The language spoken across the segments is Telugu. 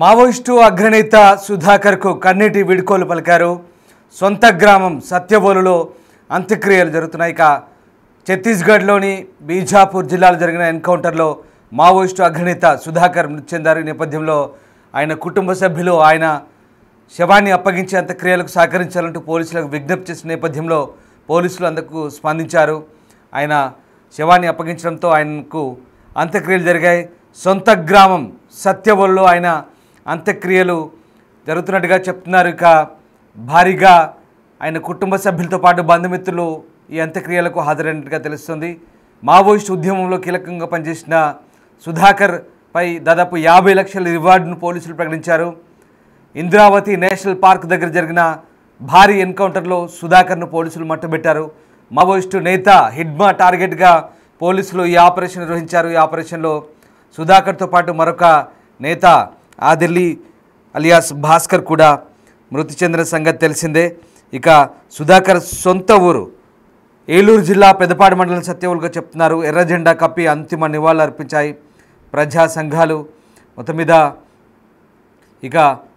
మావోయిస్టు అగ్రనేత సుధాకర్కు కన్నీటి వీడ్కోలు పలికారు. సొంత గ్రామం సత్యవోలులో అంత్యక్రియలు జరుగుతున్నాయి. ఇక ఛత్తీస్గఢ్లోని బీజాపూర్ జిల్లాలో జరిగిన ఎన్కౌంటర్లో మావోయిస్టు అగ్రనేత సుధాకర్ మృతి చెందారు. ఈ నేపథ్యంలో ఆయన కుటుంబ సభ్యులు ఆయన శవాన్ని అప్పగించే అంత్యక్రియలకు సహకరించాలంటూ పోలీసులకు విజ్ఞప్తి చేసిన నేపథ్యంలో పోలీసులు అందుకు స్పందించారు. ఆయన శవాన్ని అప్పగించడంతో ఆయనకు అంత్యక్రియలు జరిగాయి. సొంత గ్రామం సత్యవోలులో ఆయన అంత్యక్రియలు జరుగుతున్నట్టుగా చెప్తున్నారు. ఇక భారీగా ఆయన కుటుంబ సభ్యులతో పాటు బంధుమిత్రులు ఈ అంత్యక్రియలకు హాజరైనట్టుగా తెలుస్తుంది. మావోయిస్టు ఉద్యమంలో కీలకంగా పనిచేసిన సుధాకర్ పై దాదాపు 50 లక్షల రివార్డును పోలీసులు ప్రకటించారు. ఇంద్రావతి నేషనల్ పార్క్ దగ్గర జరిగిన భారీ ఎన్కౌంటర్లో సుధాకర్ను పోలీసులు మట్టుబెట్టారు. మావోయిస్టు నేత హిడ్మా టార్గెట్గా పోలీసులు ఈ ఆపరేషన్ నిర్వహించారు. ఈ ఆపరేషన్లో సుధాకర్తో పాటు మరొక నేత ఆదిల్లి అలియాస్ భాస్కర్ కూడా మృతి చెందిన సంగతి తెలిసిందే. ఇక సుధాకర్ సొంత ఊరు ఏలూరు జిల్లా పెదపాడు మండలం సత్యవోలుగా చెప్తున్నారు. ఎర్ర జెండా కప్పి అంతిమ నివాళులు అర్పించాయి ప్రజా సంఘాలు. మొత్తం మీద ఇక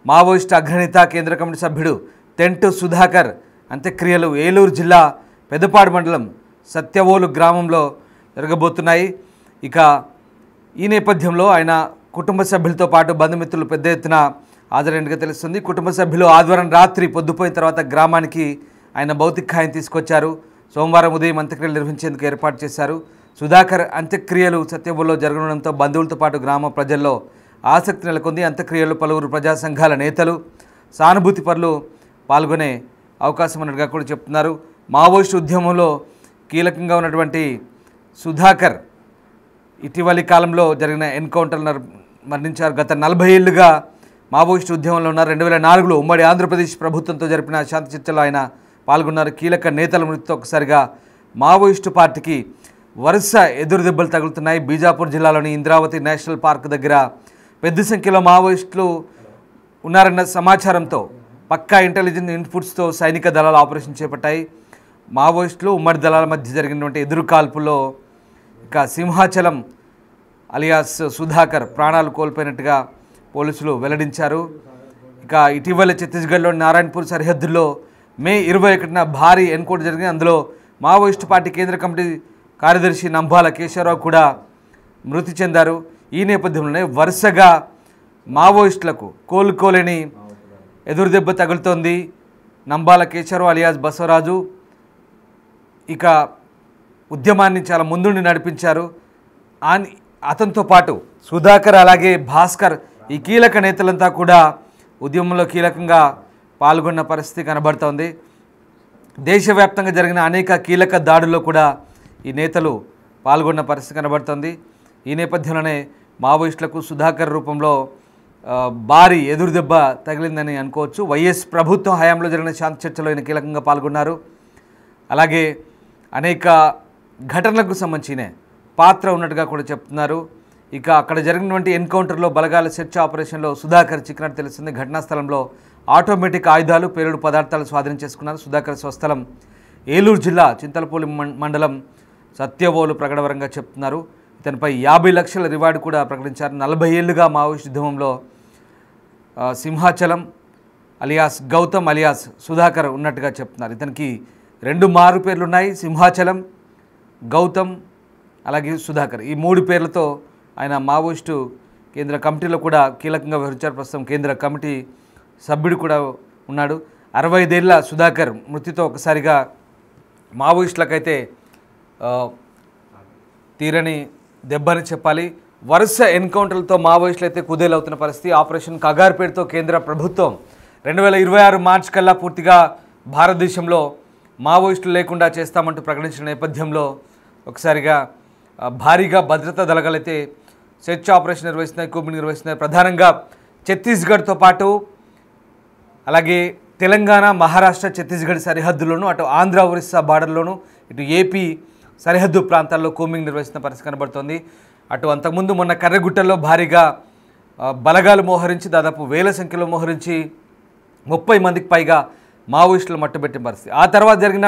మావోయిస్టు అగ్రనేత కేంద్ర కమిటీ సభ్యుడు తెంటు సుధాకర్ అంత్యక్రియలు ఏలూరు జిల్లా పెదపాడు మండలం సత్యవోలు గ్రామంలో జరగబోతున్నాయి. ఇక ఈ నేపథ్యంలో ఆయన కుటుంబ సభ్యులతో పాటు బంధుమిత్రులు పెద్ద ఎత్తున హాజరైనట్టుగా తెలుస్తుంది. కుటుంబ సభ్యులు ఆదివారం రాత్రి పొద్దుపోయిన తర్వాత గ్రామానికి ఆయన భౌతికాయం తీసుకొచ్చారు. సోమవారం ఉదయం అంత్యక్రియలు నిర్వహించేందుకు ఏర్పాటు చేశారు. సుధాకర్ అంత్యక్రియలు సత్యవోలులో జరగడంతో బంధువులతో పాటు గ్రామ ప్రజల్లో ఆసక్తి నెలకొంది. అంత్యక్రియల్లో పలువురు ప్రజా సంఘాల నేతలు సానుభూతి పరులు పాల్గొనే అవకాశం ఉన్నట్టుగా కూడా చెప్తున్నారు. మావోయిస్టు ఉద్యమంలో కీలకంగా ఉన్నటువంటి సుధాకర్ ఇటీవలి కాలంలో జరిగిన ఎన్కౌంటర్లు మరణించారు. గత 40 ఏళ్లుగా మావోయిస్టు ఉద్యమంలో ఉన్నారు. 2004లో ఉమ్మడి ఆంధ్రప్రదేశ్ ప్రభుత్వంతో జరిపిన శాంతి చర్చలో ఆయన పాల్గొన్నారు. కీలక నేతల మృతితో ఒకసారిగా మావోయిస్టు పార్టీకి వరుస ఎదురుదెబ్బలు తగులుతున్నాయి. బీజాపూర్ జిల్లాలోని ఇంద్రావతి నేషనల్ పార్క్ దగ్గర పెద్ద సంఖ్యలో మావోయిస్టులు ఉన్నారన్న సమాచారంతో పక్కా ఇంటెలిజెన్స్ ఇన్పుట్స్తో సైనిక దళాలు ఆపరేషన్ చేపట్టాయి. మావోయిస్టులు ఉమ్మడి దళాల మధ్య జరిగినటువంటి ఎదురు కాల్పుల్లో ఇక సింహాచలం అలియాస్ సుధాకర్ ప్రాణాలు కోల్పోయినట్టుగా పోలీసులు వెల్లడించారు. ఇక ఇటీవల ఛత్తీస్గఢ్లోని నారాయణపూర్ సరిహద్దుల్లో మే 21న భారీ ఎన్కౌంటర్ జరిగింది. అందులో మావోయిస్టు పార్టీ కేంద్ర కమిటీ కార్యదర్శి నంబాల కేశవరావు కూడా మృతి చెందారు. ఈ నేపథ్యంలోనే వరుసగా మావోయిస్టులకు కోలుకోలేని ఎదురుదెబ్బ తగులుతోంది. నంబాల కేశవరావు అలియాస్ బసవరాజు ఇక ఉద్యమాన్ని చాలా ముందుండి నడిపించారు. అతనితో పాటు సుధాకర్ అలాగే భాస్కర్ ఈ కీలక నేతలంతా కూడా ఉద్యమంలో కీలకంగా పాల్గొన్న పరిస్థితి కనబడుతోంది. దేశవ్యాప్తంగా జరిగిన అనేక కీలక దాడుల్లో కూడా ఈ నేతలు పాల్గొన్న పరిస్థితి కనబడుతోంది. ఈ నేపథ్యంలోనే మావోయిస్టులకు సుధాకర్ రూపంలో భారీ ఎదురుదెబ్బ తగిలిందని అనుకోవచ్చు. వైఎస్ ప్రభుత్వం హయాంలో జరిగిన శాంతి చర్చలో ఆయన కీలకంగా పాల్గొన్నారు. అలాగే అనేక ఘటనలకు సంబంధించిన పాత్ర ఉన్నట్టుగా కూడా చెప్తున్నారు. ఇక అక్కడ జరిగినటువంటి ఎన్కౌంటర్లో బలగాల సెర్చ్ ఆపరేషన్లో సుధాకర్ చిక్కినట్టు తెలుస్తుంది. ఘటనా స్థలంలో ఆటోమేటిక్ ఆయుధాలు పేలుడు పదార్థాలు స్వాధీనం చేసుకున్నారు. సుధాకర్ స్వస్థలం ఏలూరు జిల్లా చింతలపూడి మండలం సత్యవోలు ప్రకటవరంగా చెప్తున్నారు. ఇతనిపై 50 లక్షల రివార్డు కూడా ప్రకటించారు. 40 ఏళ్లుగా మావోయిస్టు ఉద్యమంలో సింహాచలం అలియాస్ గౌతమ్ అలియాస్ సుధాకర్ ఉన్నట్టుగా చెప్తున్నారు. ఇతనికి 2 మారు పేర్లు ఉన్నాయి. సింహాచలం, గౌతమ్ అలాగే సుధాకర్ ఈ 3 పేర్లతో ఆయన మావోయిస్టు కేంద్ర కమిటీలో కూడా కీలకంగా వ్యవహరించారు. ప్రస్తుతం కేంద్ర కమిటీ సభ్యుడు కూడా ఉన్నాడు. 65 ఏళ్ల సుధాకర్ మృతితో ఒకసారిగా మావోయిస్టులకైతే తీరని దెబ్బని చెప్పాలి. వరుస ఎన్కౌంటర్లతో మావోయిస్టులు అయితే కుదేలవుతున్న పరిస్థితి. ఆపరేషన్ కగార్ పేరుతో కేంద్ర ప్రభుత్వం 2026 మార్చి కల్లా పూర్తిగా భారతదేశంలో మావోయిస్టులు లేకుండా చేస్తామంటూ ప్రకటించిన నేపథ్యంలో ఒకసారిగా భారీగా భద్రతా దళాలైతే సెర్చ్ ఆపరేషన్ నిర్వహిస్తున్నాయి, కూంబింగ్ నిర్వహిస్తున్నాయి. ప్రధానంగా ఛత్తీస్గఢ్తో పాటు అలాగే తెలంగాణ, మహారాష్ట్ర, ఛత్తీస్గఢ్ సరిహద్దుల్లోనూ, అటు ఆంధ్ర ఒరిస్సా బార్డర్లోనూ, ఇటు ఏపీ సరిహద్దు ప్రాంతాల్లో కూంబింగ్ నిర్వహిస్తున్న పరిస్థితి కనబడుతోంది. అటు అంతకుముందు మొన్న కర్రగుట్టల్లో భారీగా బలగాలు మోహరించి దాదాపు 1000 సంఖ్యలో మోహరించి 30 మందికి పైగా మావోయిస్టులు మట్టుబెట్టిన పరిస్థితి. ఆ తర్వాత జరిగిన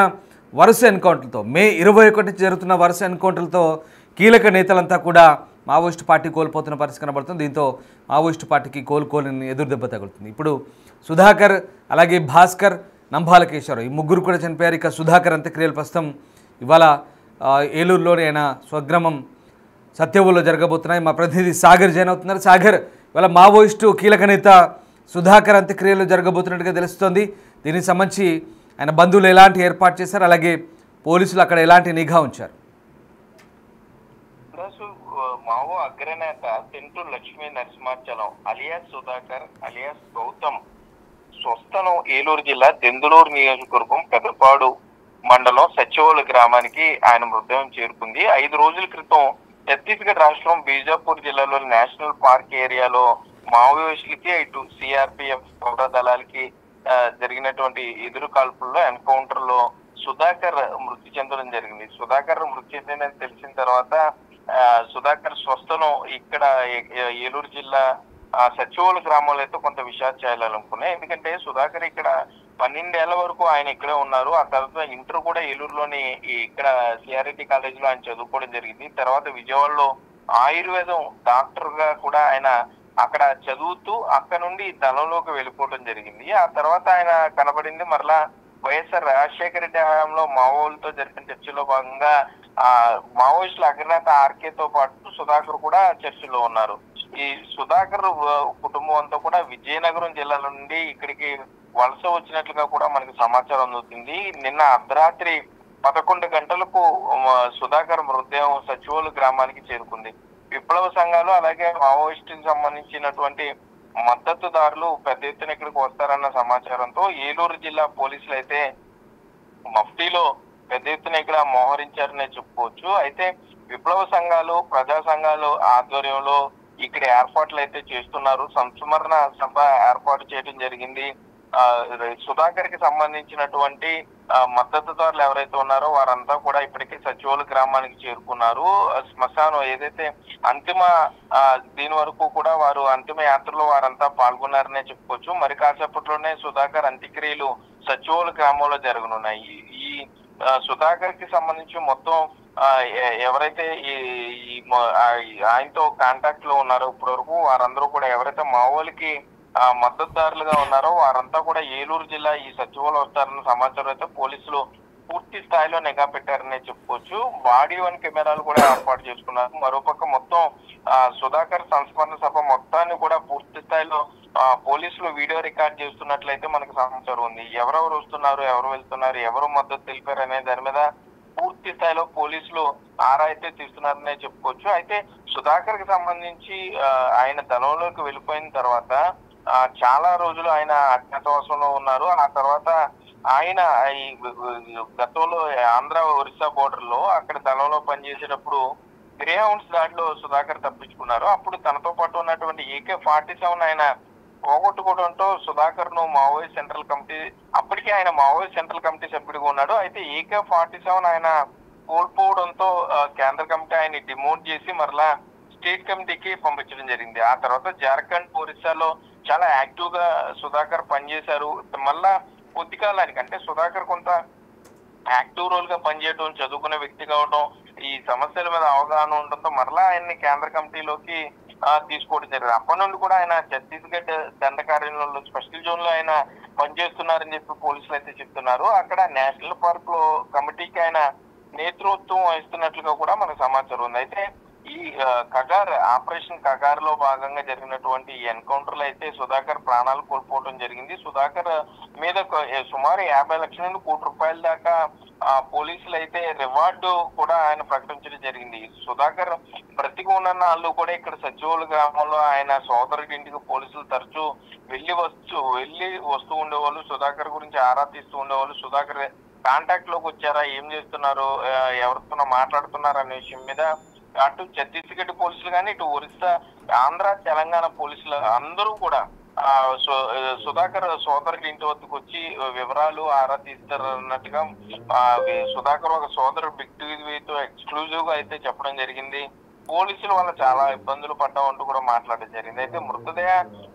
వరుస ఎన్కౌంటర్లతో మే 21 నుంచి జరుగుతున్న వరుస ఎన్కౌంటర్లతో కీలక నేతలంతా కూడా మావోయిస్టు పార్టీ కోల్పోతున్న పరిస్థితి కనబడుతుంది. దీంతో మావోయిస్టు పార్టీకి కోలుకోలేని ఎదురుదెబ్బ తగులుతుంది. ఇప్పుడు సుధాకర్, అలాగే భాస్కర్, నంబాల కేశవరావు ఈ ముగ్గురు కూడా చనిపోయారు. ఇక సుధాకర్ అంత్యక్రియలు ప్రస్తుతం ఇవాళ ఏలూరులోని ఆయన స్వగ్రామం సత్యవోలులో జరగబోతున్నాయి. మా ప్రతినిధి సాగర్ జాయిన్ అవుతున్నారు. సాగర్, ఇవాళ మావోయిస్టు కీలక నేత సుధాకర్ అంత్యక్రియలు జరగబోతున్నట్టుగా తెలుస్తోంది. దీనికి సంబంధించి ఆయన బంధువులు ఎలాంటి ఏర్పాటు చేశారు, అలాగే పోలీసులు అక్కడ ఎలాంటి నిఘా ఉంచారు? మావో అగ్రనేత తెంటూ లక్ష్మీ నరసింహాచలం అలియాస్ సుధాకర్ అలియాస్ గౌతమ్ స్వస్థలం ఏలూరు జిల్లా దెందులూరు నియోజకవర్గం పెద్దపాడు మండలం సత్యవోలు గ్రామానికి ఆయన మృతదేహం చేరుకుంది. 5 రోజుల క్రితం ఛత్తీస్గఢ్ రాష్ట్రం బీజాపూర్ జిల్లాలోని నేషనల్ పార్క్ ఏరియాలో మావోయిస్టులకి ఇటు సిఆర్పిఎఫ్ పౌర దళాలకి జరిగినటువంటి ఎదురు కాల్పుల్లో ఎన్కౌంటర్ లో సుధాకర్ మృతి చెందడం జరిగింది. సుధాకర్ మృతి చెందిందని తెలిసిన తర్వాత సుధాకర్ స్వస్థలం ఇక్కడ ఏలూరు జిల్లా సచివోలు గ్రామంలో అయితే కొంత విషాద చేయాలనుకున్నాయి. ఎందుకంటే సుధాకర్ ఇక్కడ 12 ఏళ్ల వరకు ఆయన ఇక్కడే ఉన్నారు. ఆ తర్వాత ఇంటర్ కూడా ఏలూరులోని ఇక్కడ సిఆర్ఐటి కాలేజీలో ఆయన చదువుకోవడం జరిగింది. తర్వాత విజయవాడలో ఆయుర్వేదం డాక్టర్ గా కూడా ఆయన అక్కడ చదువుతూ అక్కడ నుండి దళంలోకి వెళ్ళిపోవడం జరిగింది. ఆ తర్వాత ఆయన కనబడింది మరలా వైఎస్ఆర్ రాజశేఖర రెడ్డి హయాంలో మావోలతో జరిపిన చర్చలో భాగంగా మావోయిస్టుల అగ్రనేత ఆర్కేతో పాటు సుధాకర్ కూడా చర్చలో ఉన్నారు. ఈ సుధాకర్ కుటుంబం అంతా కూడా విజయనగరం జిల్లాల నుండి ఇక్కడికి వలస వచ్చినట్లుగా కూడా మనకి సమాచారం అందుతుంది. నిన్న అర్ధరాత్రి 11 గంటలకు సుధాకర్ మృతదేహం సచివోలు గ్రామానికి చేరుకుంది. విప్లవ సంఘాలు అలాగే మావోయిస్టుకి సంబంధించినటువంటి మద్దతుదారులు పెద్ద ఎత్తున ఇక్కడికి వస్తారన్న సమాచారంతో ఏలూరు జిల్లా పోలీసులు అయితే మఫ్టీలో పెద్ద ఎత్తున ఇక్కడ మోహరించారనే చెప్పుకోవచ్చు. అయితే విప్లవ సంఘాలు ప్రజా సంఘాలు ఆధ్వర్యంలో ఇక్కడ ఏర్పాట్లు అయితే చేస్తున్నారు. సంస్మరణ సభ ఏర్పాటు చేయడం జరిగింది. సుధాకర్ కి సంబంధించినటువంటి మద్దతుదారులు ఎవరైతే ఉన్నారో వారంతా కూడా ఇప్పటికే సచివోలు గ్రామానికి చేరుకున్నారు. శ్మశానం ఏదైతే అంతిమ దీని వరకు కూడా వారు అంతిమ యాత్రలో వారంతా పాల్గొన్నారనే చెప్పుకోవచ్చు. మరి కాసేపట్లోనే సుధాకర్ అంత్యక్రియలు సచివోలు గ్రామంలో జరగనున్నాయి. ఈ సుధాకర్ కి సంబంధించి మొత్తం ఎవరైతే ఆయనతో కాంటాక్ట్ లో ఉన్నారో ఇప్పటి వరకు వారందరూ కూడా ఎవరైతే మావోలకి మద్దతుదారులుగా ఉన్నారో వారంతా కూడా ఏలూరు జిల్లా ఈ సచివోలు వస్తారన్న సమాచారం అయితే పోలీసులు పూర్తి స్థాయిలో నిఘా పెట్టారనే చెప్పుకోవచ్చు. బాడీ 1 కెమెరాలు కూడా ఏర్పాటు చేసుకున్నారు. మరోపక్క మొత్తం సుధాకర్ సంస్మరణ సభ మొత్తాన్ని కూడా పూర్తి స్థాయిలో పోలీసులు వీడియో రికార్డ్ చేస్తున్నట్లయితే మనకు సమాచారం ఉంది. ఎవరెవరు వస్తున్నారు, ఎవరు వెళ్తున్నారు, ఎవరు మద్దతు తెలిపారు అనే దాని మీద పూర్తి స్థాయిలో పోలీసులు ఆరా అయితే తీస్తున్నారనే చెప్పుకోవచ్చు. అయితే సుధాకర్ కి సంబంధించి ఆయన దళంలోకి వెళ్ళిపోయిన తర్వాత చాలా రోజులు ఆయన అజ్ఞాతవాసంలో ఉన్నారు. ఆ తర్వాత ఆయన ఈ గతంలో ఆంధ్ర ఒరిస్సా బోర్డర్ లో అక్కడ దళంలో పనిచేసేటప్పుడు గ్రే హౌండ్స్ దాడిలో సుధాకర్ తప్పించుకున్నారు. అప్పుడు తనతో పాటు ఉన్నటువంటి AK-47 ఆయన పోగొట్టుకోవడంతో సుధాకర్ ను మావోయిస్ట్ సెంట్రల్ కమిటీ అప్పటికే ఆయన మావోయిస్ట్ సెంట్రల్ కమిటీ సభ్యుడిగా ఉన్నాడు. అయితే AK-47 ఆయన కోల్పోవడంతో కేంద్ర కమిటీ ఆయన డిమోట్ చేసి మరలా స్టేట్ కమిటీకి పంపించడం జరిగింది. ఆ తర్వాత జార్ఖండ్ ఒరిస్సాలో చాలా యాక్టివ్ గా సుధాకర్ పనిచేశారు. మళ్ళా కొద్ది కాలానికి అంటే సుధాకర్ కొంత యాక్టివ్ రోల్ గా పనిచేయడం, చదువుకునే వ్యక్తి కావడం, ఈ సమస్యల మీద అవగాహన ఉండడంతో మరలా ఆయన్ని కేంద్ర కమిటీలోకి తీసుకోవడం జరిగింది. అప్పటి నుండి కూడా ఆయన ఛత్తీస్గఢ్ దండకారణ్యంలో స్పెషల్ జోన్ లో ఆయన పనిచేస్తున్నారని చెప్పి పోలీసులు అయితే చెప్తున్నారు. అక్కడ నేషనల్ పార్క్ లో కమిటీకి ఆయన నేతృత్వం వహిస్తున్నట్లుగా కూడా మనకు సమాచారం ఉంది. అయితే ఈ కగార్ ఆపరేషన్ కగార్ లో భాగంగా జరిగినటువంటి ఈ ఎన్కౌంటర్ లో అయితే సుధాకర్ ప్రాణాలు కోల్పోవడం జరిగింది. సుధాకర్ మీద సుమారు 50 లక్షల నుండి ₹1 కోటి దాకా పోలీసులు అయితే రివార్డు కూడా ఆయన ప్రకటించడం జరిగింది. సుధాకర్ బ్రతికి ఉన్న వాళ్ళు కూడా ఇక్కడ సచివోలు గ్రామంలో ఆయన సోదరుడి ఇంటికి పోలీసులు తరచూ వెళ్ళి వస్తూ ఉండేవాళ్ళు. సుధాకర్ గురించి ఆరా తీస్తూ ఉండేవాళ్ళు. సుధాకర్ కాంటాక్ట్ లోకి వచ్చారా, ఏం చేస్తున్నారు, ఎవరితో మాట్లాడుతున్నారు అనే విషయం మీద అటు ఛత్తీస్గఢ్ పోలీసులు కానీ ఇటు ఒరిస్సా, ఆంధ్ర, తెలంగాణ పోలీసులు అందరూ కూడా సుధాకర్ సోదరుడి ఇంటి వద్దకు వచ్చి వివరాలు ఆరా తీస్తారు అన్నట్టుగా సుధాకర్ ఒక సోదరుడు బిగ్ టీవీతో ఎక్స్క్లూజివ్ గా అయితే చెప్పడం జరిగింది. పోలీసులు వల్ల చాలా ఇబ్బందులు పడ్డామంటూ కూడా మాట్లాడడం జరిగింది. అయితే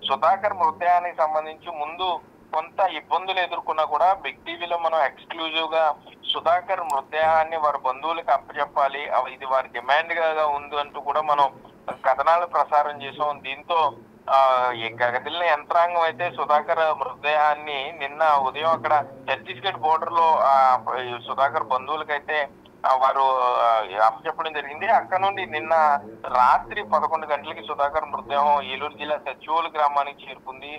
సుధాకర్ మృతదేహానికి సంబంధించి ముందు కొంత ఇబ్బందులు ఎదుర్కొన్నా కూడా బిగ్ టీవీలో మనం ఎక్స్క్లూజివ్ గా సుధాకర్ మృతదేహాన్ని వారి బంధువులకు అప్పచెప్పాలి, ఇది వారి డిమాండ్ గా ఉంది అంటూ కూడా మనం కథనాలు ప్రసారం చేసాం. దీంతో ఈ కదిలిన యంత్రాంగం అయితే సుధాకర్ మృతదేహాన్ని నిన్న ఉదయం అక్కడ ఛత్తీస్గఢ్ బోర్డర్ లో సుధాకర్ బంధువులకైతే వారు అప్పచెప్పడం జరిగింది. అక్కడ నుండి నిన్న రాత్రి 11 గంటలకి సుధాకర్ మృతదేహం ఏలూరు జిల్లా సచివోలు గ్రామానికి చేరుకుంది.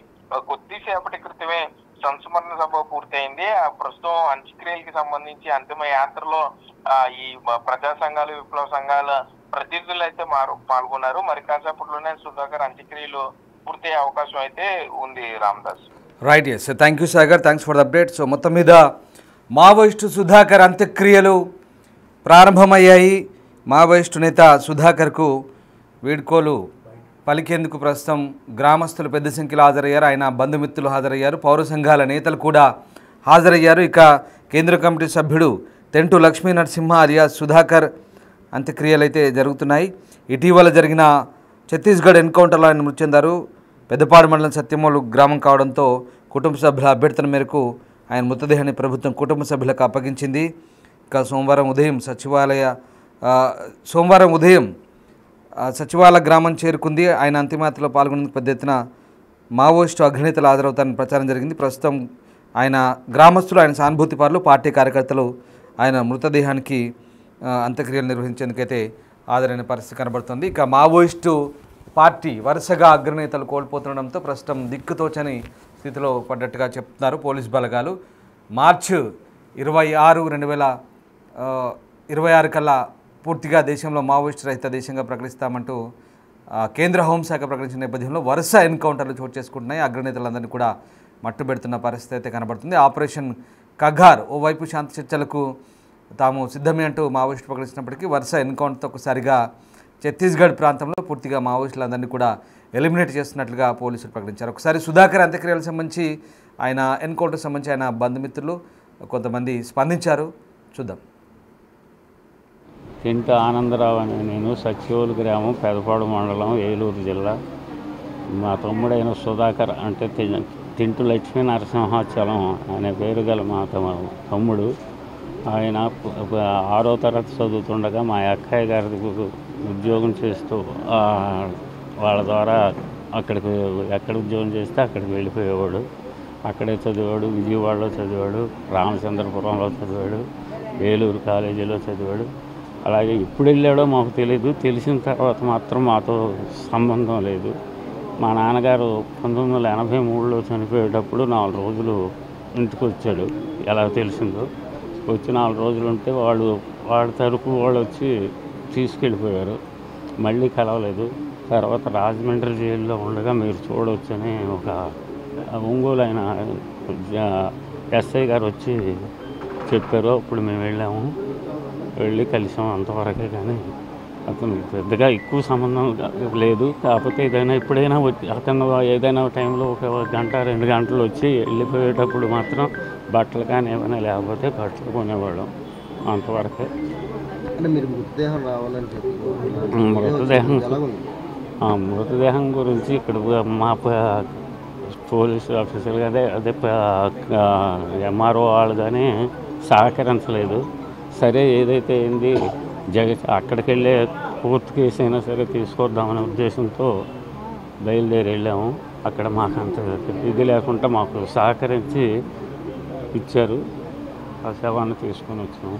కొద్దిసేపటి క్రితమే సంస్మరణ సభ పూర్తయింది. ప్రస్తుతం అంత్యక్రియలకి సంబంధించి అంతిమ యాత్రలో ఈ ప్రజా సంఘాలు, విప్లవ సంఘాల ప్రతినిధులు అయితే పాల్గొన్నారు. మరి కాసేపట్లోనే సుధాకర్ అంత్యక్రియలు పూర్తయ్యే అవకాశం అయితే ఉంది. Ramadas. Right, yes, thank you Sagar, thanks for the update. So మొత్తం మీద మావోయిస్టు సుధాకర్ అంత్యక్రియలు ప్రారంభమయ్యాయి. మావోయిస్టు నేత సుధాకర్కు వీడ్కోలు పలికేందుకు ప్రస్తుతం గ్రామస్తులు పెద్ద సంఖ్యలో హాజరయ్యారు. ఆయన బంధుమిత్రులు హాజరయ్యారు, పౌర సంఘాల నేతలు కూడా హాజరయ్యారు. ఇక కేంద్ర కమిటీ సభ్యుడు తెంటు లక్ష్మీ నరసింహ అలియాస్ సుధాకర్ అంత్యక్రియలు అయితే జరుగుతున్నాయి. ఇటీవల జరిగిన ఛత్తీస్గఢ్ ఎన్కౌంటర్లో ఆయన మృతి చెందారు. పెద్దపాడు మండలం సత్యమూలు గ్రామం కావడంతో కుటుంబ సభ్యుల అభ్యర్థన మేరకు ఆయన మృతదేహాన్ని ప్రభుత్వం కుటుంబ సభ్యులకు అప్పగించింది. ఇక సోమవారం ఉదయం సచివాలయ గ్రామం చేరుకుంది. ఆయన అంతిమయాత్రలో పాల్గొనేందుకు పెద్ద ఎత్తున మావోయిస్టు అగ్రనేతలు హాజరవుతారని ప్రచారం జరిగింది. ప్రస్తుతం ఆయన గ్రామస్తులు, ఆయన సానుభూతి పరులు, పార్టీ కార్యకర్తలు ఆయన మృతదేహానికి అంత్యక్రియలు నిర్వహించేందుకైతే హాజరైన పరిస్థితి కనబడుతుంది. ఇక మావోయిస్టు పార్టీ వరుసగా అగ్రనేతలు కోల్పోతుండడంతో ప్రస్తుతం దిక్కుతోచని స్థితిలో పడ్డట్టుగా చెప్తున్నారు పోలీస్ బలగాలు. మార్చి 26, 2026 కల్లా పూర్తిగా దేశంలో మావోయిస్టు రహిత దేశంగా ప్రకటిస్తామంటూ కేంద్ర హోంశాఖ ప్రకటించిన నేపథ్యంలో వరుస ఎన్కౌంటర్లు చోటు చేసుకుంటున్నాయి. అగ్రనేతలందరినీ కూడా మట్టుబెడుతున్న పరిస్థితి అయితే కనబడుతుంది. ఆపరేషన్ కగార్ ఓవైపు శాంతి చర్చలకు తాము సిద్ధమే అంటూ మావోయిస్టు ప్రకటించినప్పటికీ వరుస ఎన్కౌంటర్తో ఒకసారిగా ఛత్తీస్గఢ్ ప్రాంతంలో పూర్తిగా మావోయిస్టులందరినీ కూడా ఎలిమినేట్ చేస్తున్నట్లుగా పోలీసులు ప్రకటించారు. ఒకసారి సుధాకర్ అంత్యక్రియలకు సంబంధించి, ఆయన ఎన్కౌంటర్ సంబంధించి ఆయన బంధుమిత్రులు కొంతమంది స్పందించారు. చూద్దాం. తింట ఆనందరావు అనే నేను, సచివోలు గ్రామం, పెదపాడు మండలం, ఏలూరు జిల్లా. మా తమ్ముడైన సుధాకర్ అంటే తింటు లక్ష్మీ నరసింహాచలం అనే పేరు గల మా తమ్ముడు. ఆయన 6వ తరగతి చదువుతుండగా మా అక్కయ్య గారికి ఉద్యోగం చేస్తూ వాళ్ళ ద్వారా ఎక్కడ ఉద్యోగం చేస్తే అక్కడికి వెళ్ళిపోయేవాడు. అక్కడే చదివాడు, విజయవాడలో చదివాడు, రామచంద్రపురంలో చదివాడు, ఏలూరు కాలేజీలో చదివాడు. అలాగే ఎప్పుడు వెళ్ళాడో మాకు తెలియదు. తెలిసిన తర్వాత మాత్రం మాతో సంబంధం లేదు. మా నాన్నగారు 1983లో చనిపోయేటప్పుడు 4 రోజులు ఇంటికి వచ్చాడు. ఎలా తెలిసిందో వచ్చి 4 రోజులు ఉంటే వాళ్ళ తరపు వాళ్ళు వచ్చి తీసుకెళ్ళిపోయారు. మళ్ళీ కలవలేదు. తర్వాత రాజమండ్రి జైల్లో ఉండగా మీరు చూడవచ్చని ఒక ఒంగోలు అయిన ఎస్ఐ గారు వచ్చి చెప్పారు. అప్పుడు మేము వెళ్ళి కలిసాం, అంతవరకే. కానీ అతను పెద్దగా ఎక్కువ సంబంధం లేదు. కాకపోతే ఎప్పుడైనా అతను ఏదైనా టైంలో 1 గంట 2 గంటలు వచ్చి వెళ్ళిపోయేటప్పుడు మాత్రం బట్టలు కానీ ఏమైనా లేకపోతే బట్టలు కొనేవాళ్ళం, అంతవరకే. అంటే మీరు మృతదేహం రావాలని చెప్పి మృతదేహం గురించి ఇక్కడ మా పోలీసు ఆఫీసర్లు అదే ఎంఆర్ఓ వాళ్ళు కానీ సహకరించలేదు. సరే ఏదైతే అయింది అక్కడికి వెళ్ళే కోర్టు కేసు అయినా సరే తీసుకొద్దామనే ఉద్దేశంతో బయలుదేరి వెళ్ళాము. అక్కడ మాకు అంత ఇది లేకుండా మాకు సహకరించి ఇచ్చారు. ఆ శవాన్ని తీసుకొని వచ్చాము.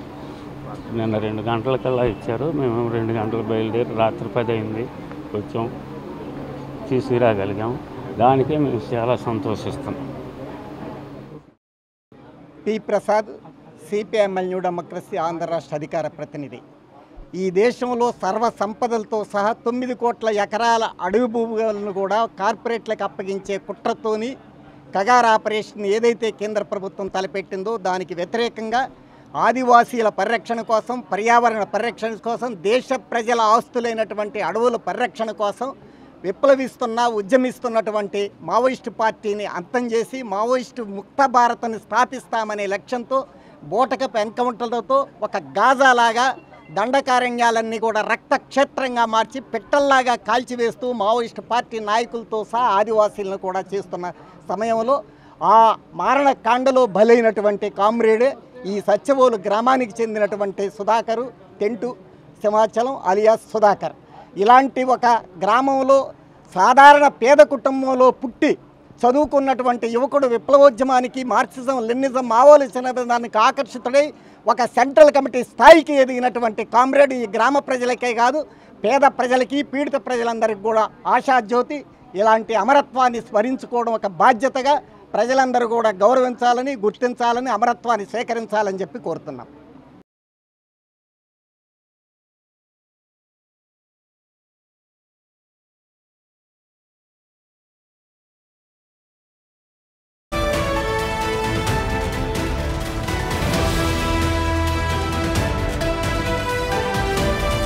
నిన్న 2 గంటలకల్లా ఇచ్చారు. మేము 2 గంటలు బయలుదేరి రాత్రి 10 అయింది వచ్చాం, తీసుకురాగలిగాం. దానికే మేము చాలా సంతోషిస్తున్నాం. P Prasad, CPIML New Democracy Andhra రాష్ట్ర అధికార ప్రతినిధి. ఈ దేశంలో సర్వ సంపదలతో సహా 9 కోట్ల ఎకరాల అడవి భూములను కూడా కార్పొరేట్లకు అప్పగించే కుట్రతోని కగార్ ఆపరేషన్ ఏదైతే కేంద్ర ప్రభుత్వం తలపెట్టిందో దానికి వ్యతిరేకంగా ఆదివాసీల పరిరక్షణ కోసం, పర్యావరణ పరిరక్షణ కోసం, దేశ ప్రజల ఆస్తులైనటువంటి అడవుల పరిరక్షణ కోసం ఉద్యమిస్తున్నటువంటి మావోయిస్టు పార్టీని అంతం చేసి మావోయిస్టు ముక్త భారత్ని స్థాపిస్తామనే లక్ష్యంతో బోటకపు ఎన్కౌంటర్లతో ఒక గాజాలాగా దండకారణ్యాలన్నీ కూడా రక్తక్షేత్రంగా మార్చి పెట్టల్లాగా కాల్చివేస్తూ మావోయిస్టు పార్టీ నాయకులతో సహా ఆదివాసీలను కూడా చేస్తున్న సమయంలో ఆ మారణకాండలో బలైనటువంటి కామ్రేడే ఈ సత్యవోలు గ్రామానికి చెందినటువంటి సుధాకరు, తెంటు సింహాచలం అలియాస్ సుధాకర్. ఇలాంటి ఒక గ్రామంలో సాధారణ పేద కుటుంబంలో పుట్టి చదువుకున్నటువంటి యువకుడు విప్లవోద్యమానికి మార్క్సిజం లెనినిజం మావోయిజం దానికి ఆకర్షితుడై ఒక సెంట్రల్ కమిటీ స్థాయికి ఎదిగినటువంటి కామ్రేడ్ ఈ గ్రామ ప్రజలకే కాదు పేద ప్రజలకి పీడిత ప్రజలందరికీ కూడా ఆశాజ్యోతి. ఇలాంటి అమరత్వాన్ని స్మరించుకోవడం ఒక బాధ్యతగా ప్రజలందరూ కూడా గౌరవించాలని గుర్తించాలని అమరత్వాన్ని సేకరించాలని చెప్పి కోరుతున్నాం.